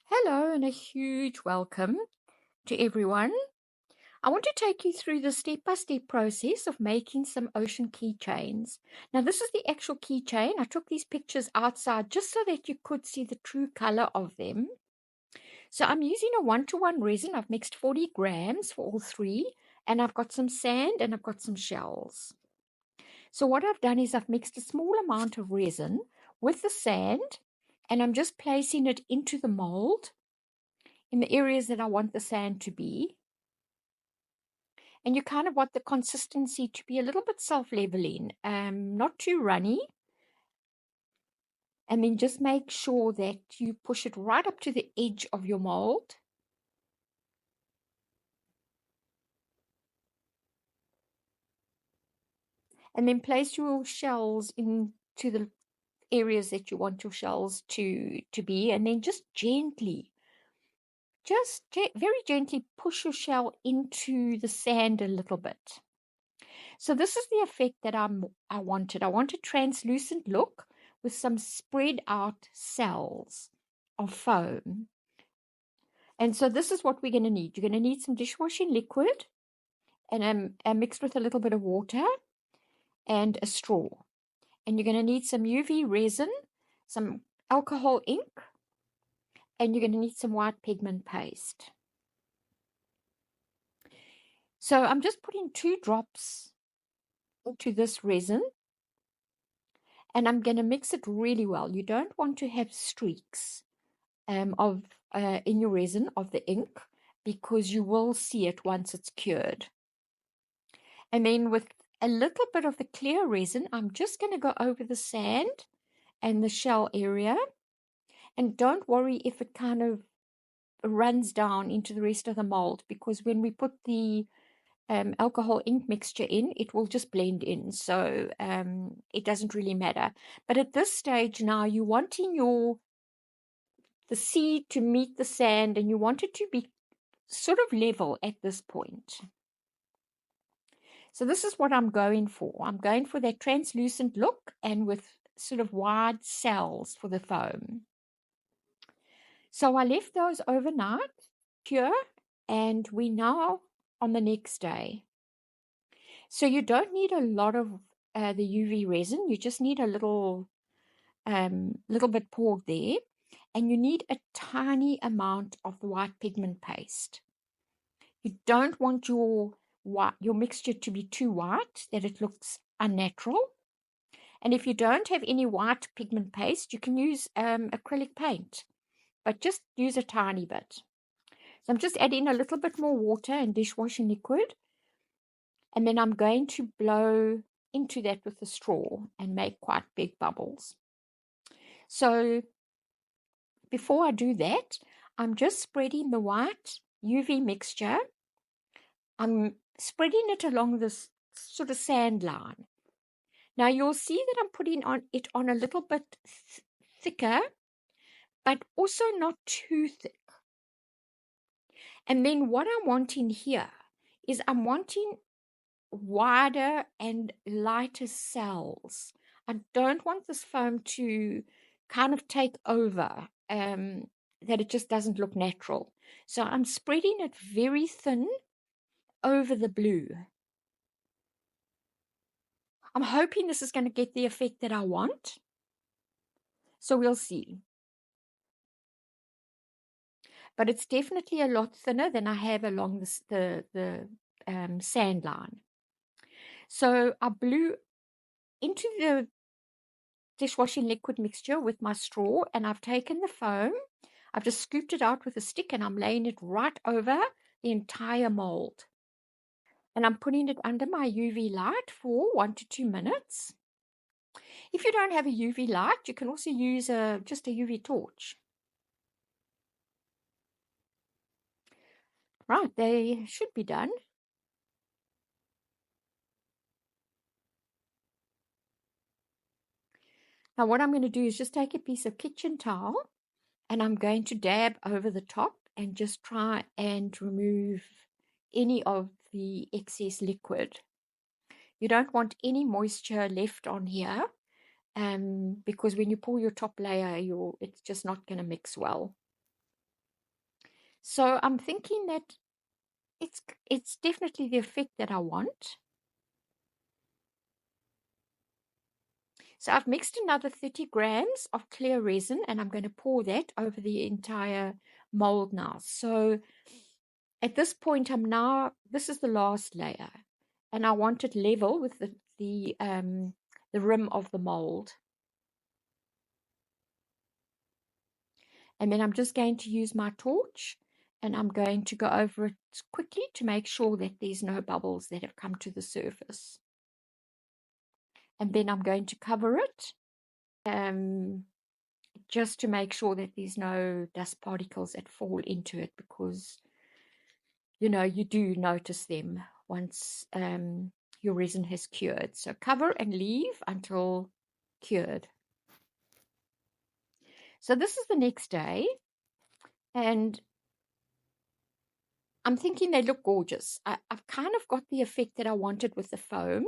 Hello and a huge welcome to everyone. I want to take you through the step-by-step process of making some ocean keychains. Now, this is the actual keychain. I took these pictures outside just so that you could see the true color of them. So I'm using a 1-to-1 resin. I've mixed 40 grams for all three, and I've got some sand and I've got some shells. So what I've done is I've mixed a small amount of resin with the sand, and I'm just placing it into the mold in the areas that I want the sand to be. And you kind of want the consistency to be a little bit self-leveling, not too runny. And then just make sure that you push it right up to the edge of your mold. And then place your shells into the areas that you want your shells to be. And then just gently, very gently push your shell into the sand a little bit. So this is the effect that I wanted. I want a translucent look with some spread out cells of foam. And so this is what we're going to need. You're going to need some dishwashing liquid and mixed with a little bit of water and a straw. And you're going to need some UV resin, some alcohol ink, and you're going to need some white pigment paste. So I'm just putting 2 drops into this resin, and I'm going to mix it really well. You don't want to have streaks in your resin of the ink, because you will see it once it's cured. And then with a little bit of the clear resin, I'm just going to go over the sand and the shell area. And don't worry if it kind of runs down into the rest of the mold, because when we put the alcohol ink mixture in, it will just blend in. So it doesn't really matter. But at this stage now, you're wanting the seed to meet the sand, and you want it to be sort of level at this point. So this is what I'm going for. I'm going for that translucent look and with sort of wide cells for the foam. So I left those overnight, cure, and we now on the next day. So you don't need a lot of the UV resin. You just need a little bit poured there. And you need a tiny amount of the white pigment paste. You don't want your mixture to be too white, that it looks unnatural. And if you don't have any white pigment paste, you can use acrylic paint, but just use a tiny bit. So I'm just adding a little bit more water and dishwashing liquid, and then I'm going to blow into that with a straw and make quite big bubbles. So before I do that, I'm just spreading the white UV mixture. I'm spreading it along this sort of sand line. Now you'll see that I'm putting it on a little bit thicker, but also not too thick. And then what I'm wanting here is I'm wanting wider and lighter cells. I don't want this foam to kind of take over, that it just doesn't look natural. So I'm spreading it very thin over the blue. I'm hoping this is going to get the effect that I want. So we'll see. But it's definitely a lot thinner than I have along the sand line. So I blew into the dishwashing liquid mixture with my straw, and I've taken the foam. I've just scooped it out with a stick, and I'm laying it right over the entire mold. And I'm putting it under my UV light for 1 to 2 minutes. If you don't have a UV light, you can also use just a UV torch. Right, they should be done. Now what I'm going to do is just take a piece of kitchen towel, and I'm going to dab over the top and just try and remove any of the excess liquid. You don't want any moisture left on here, because when you pour your top layer, it's just not going to mix well. So I'm thinking that it's definitely the effect that I want. So I've mixed another 30 grams of clear resin, and I'm going to pour that over the entire mold now. So at this point, this is the last layer, and I want it level with the rim of the mold. And then I'm just going to use my torch, and I'm going to go over it quickly to make sure that there's no bubbles that have come to the surface. And then I'm going to cover it, just to make sure that there's no dust particles that fall into it, because you know you do notice them once your resin has cured. So cover and leave until cured. So this is the next day, and I'm thinking they look gorgeous. I've kind of got the effect that I wanted with the foam.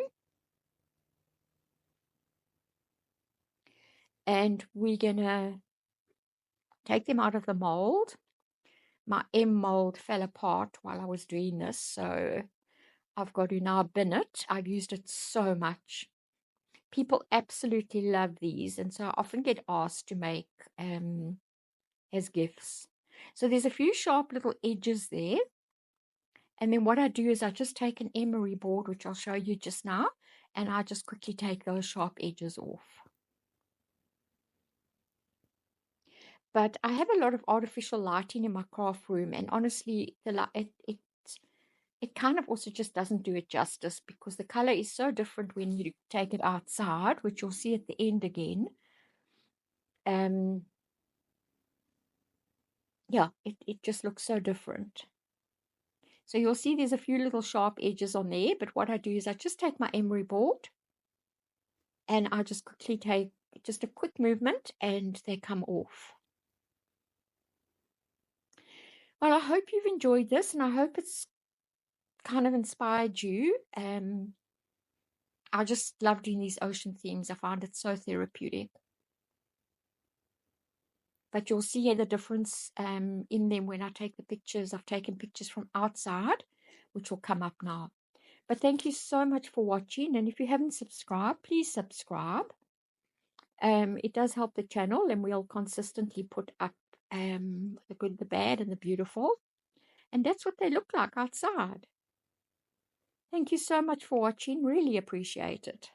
And we're gonna take them out of the mold. My M mold fell apart while I was doing this, so I've got to now bin it. I've used it so much. People absolutely love these, and so I often get asked to make as gifts. So there's a few sharp little edges there. And then what I do is I just take an emery board, which I'll show you just now, and I just quickly take those sharp edges off. But I have a lot of artificial lighting in my craft room, and honestly, it kind of also just doesn't do it justice, because the color is so different when you take it outside, which you'll see at the end again. Yeah, it just looks so different. So you'll see there's a few little sharp edges on there, but what I do is I just take my emery board and I just quickly take just a quick movement and they come off. Well, I hope you've enjoyed this, and I hope it's kind of inspired you. I just love doing these ocean themes. I find it so therapeutic. But you'll see the difference in them when I take the pictures. I've taken pictures from outside, which will come up now. But thank you so much for watching. And if you haven't subscribed, please subscribe. It does help the channel, and we'll consistently put up the good, the bad, and the beautiful. And that's what they look like outside. Thank you so much for watching. Really appreciate it.